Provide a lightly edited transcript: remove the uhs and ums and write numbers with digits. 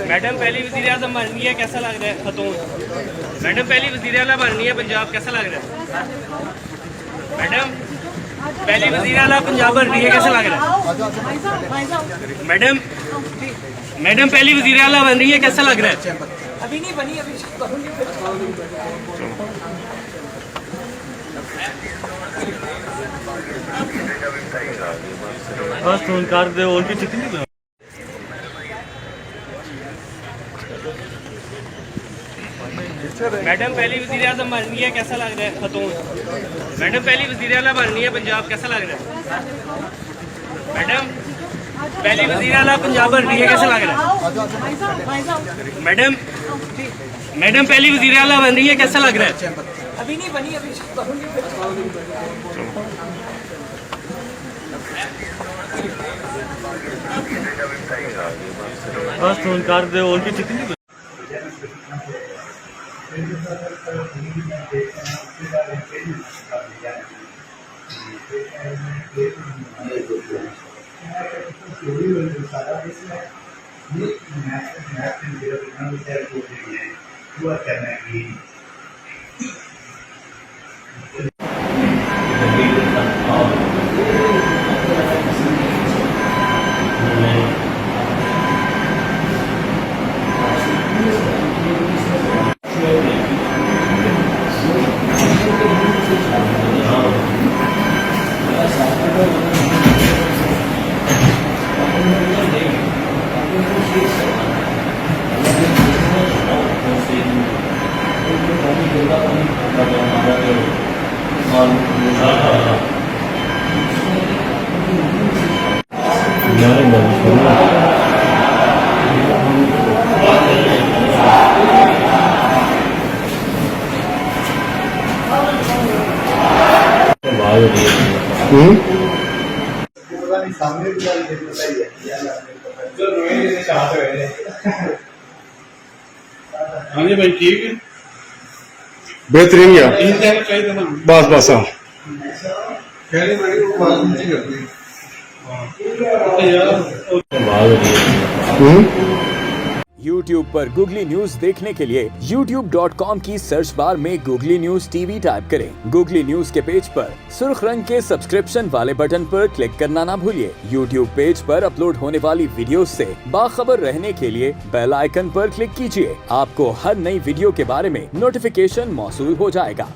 Madam पहली वज़ीर आज़म बन रही है, कैसा लग रहा है? खतून मैडम पहली वज़ीर आला बन रही है पंजाब, कैसा लग रहा है? मैडम पहली वज़ीर आला पंजाब बन रही है, कैसा लग रहा है? मैडम पहली वज़ीर आला बन रही है, कैसा लग रहा है? अभी नहीं बनी, अभी बस फोन कर दे और की चिकनी मैडम पहली वज़ीर आज़म बन रही है, कैसा लग रहा है? खतून मैडम पहली वज़ीर आला बन रही है पंजाब, कैसा लग रहा है? मैडम पहली वज़ीर आला पंजाब बन रही है, कैसा लग रहा है? मैडम पहली वज़ीर आला बन रही है, कैसा लग रहा है? अभी नहीं बनी, अभी बस फोन कर दे और की चिकनी हाँ जी भाई ठीक है, बेहतरीन गया चाहिए ना बस बस हाँ YouTube पर गूगली न्यूज देखने के लिए youtube.com की सर्च बार में गूगली न्यूज टीवी टाइप करें। गूगली न्यूज के पेज पर सुर्ख रंग के सब्सक्रिप्शन वाले बटन पर क्लिक करना ना भूलिए। YouTube पेज पर अपलोड होने वाली वीडियोस से बाखबर रहने के लिए बेल आइकन पर क्लिक कीजिए। आपको हर नई वीडियो के बारे में नोटिफिकेशन मौसूल हो जाएगा।